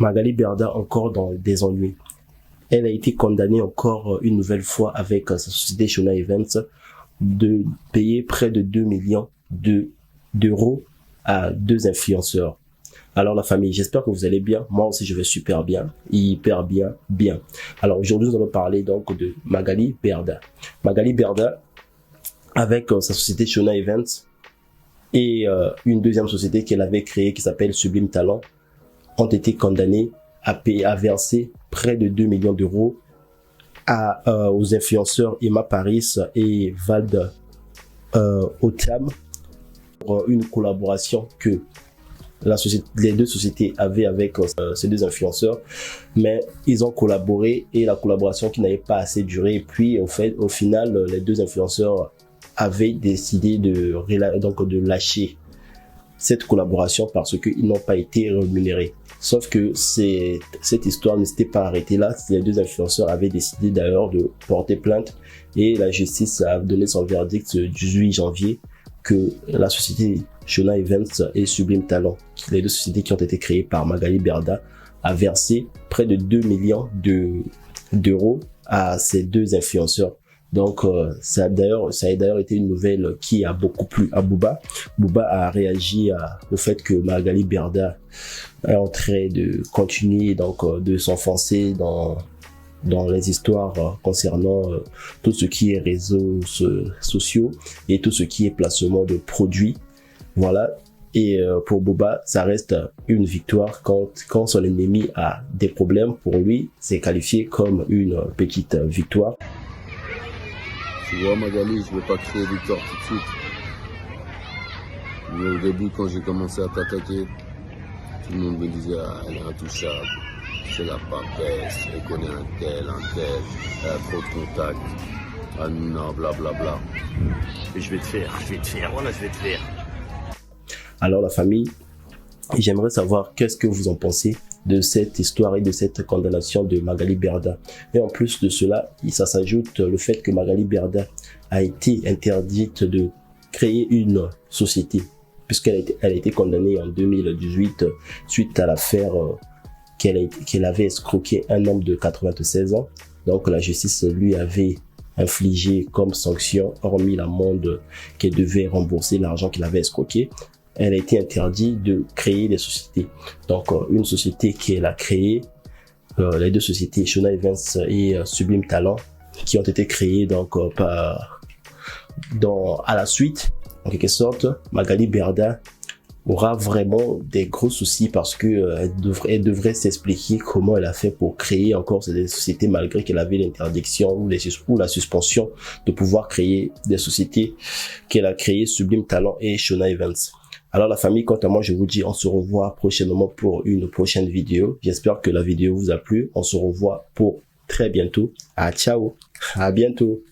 Magali Berda encore dans des ennuis. Elle a été condamnée encore une nouvelle fois avec sa société Shona Events de payer près de 2 millions d'euros à 2 influenceurs. Alors la famille, j'espère que vous allez bien. Moi aussi je vais super bien, hyper bien. Alors aujourd'hui nous allons parler donc de Magali Berda. Magali Berda avec sa société Shona Events et une deuxième société qu'elle avait créée qui s'appelle Sublime Talent ont été condamnés à verser près de 2 millions d'euros aux influenceurs Emma Paris et Vald Otham pour une collaboration que les deux sociétés avaient avec ces deux influenceurs, mais ils ont collaboré et la collaboration qui n'avait pas assez duré. Et puis au final, les deux influenceurs avaient décidé de lâcher cette collaboration parce qu'ils n'ont pas été rémunérés. Sauf que cette histoire ne s'était pas arrêtée là. Les deux influenceurs avaient décidé d'ailleurs de porter plainte et la justice a donné son verdict du 18 janvier que la société Shona Events et Sublime Talent, les deux sociétés qui ont été créées par Magali Berda, a versé près de 2 millions d'euros à ces deux influenceurs. Donc ça a d'ailleurs été une nouvelle qui a beaucoup plu à Booba. Booba a réagi au fait que Magali Berda est en train de continuer donc de s'enfoncer dans les histoires concernant tout ce qui est réseaux sociaux et tout ce qui est placement de produits. Voilà. Et pour Booba, ça reste une victoire quand son ennemi a des problèmes. Pour lui, c'est qualifié comme une petite victoire. Tu vois Magali, je ne veux pas créer victoire tout de suite. Mais au début, quand j'ai commencé à t'attaquer, tout le monde me disait ah, elle est intouchable, c'est la papesse, elle connaît un tel, elle a trop de contacts, ah non, blablabla. Et je vais te faire, voilà, je vais te faire. Alors la famille, j'aimerais savoir qu'est-ce que vous en pensez de cette histoire et de cette condamnation de Magali Berda. Et en plus de cela, ça s'ajoute le fait que Magali Berda a été interdite de créer une société puisqu'elle a été condamnée en 2018 suite à l'affaire qu'elle avait escroqué un homme de 96 ans. Donc la justice lui avait infligé comme sanction, hormis l'amende qu'elle devait rembourser l'argent qu'il avait escroqué, elle a été interdite de créer des sociétés. Donc, une société qu'elle a créée, les deux sociétés, Shona Events et Sublime Talent, qui ont été créées donc à la suite, en quelque sorte, Magali Berda aura vraiment des gros soucis parce que elle devrait s'expliquer comment elle a fait pour créer encore ces sociétés malgré qu'elle avait l'interdiction ou la suspension de pouvoir créer des sociétés qu'elle a créées, Sublime Talent et Shona Events. Alors la famille, quant à moi, je vous dis, on se revoit prochainement pour une prochaine vidéo. J'espère que la vidéo vous a plu. On se revoit pour très bientôt. Ciao, à bientôt.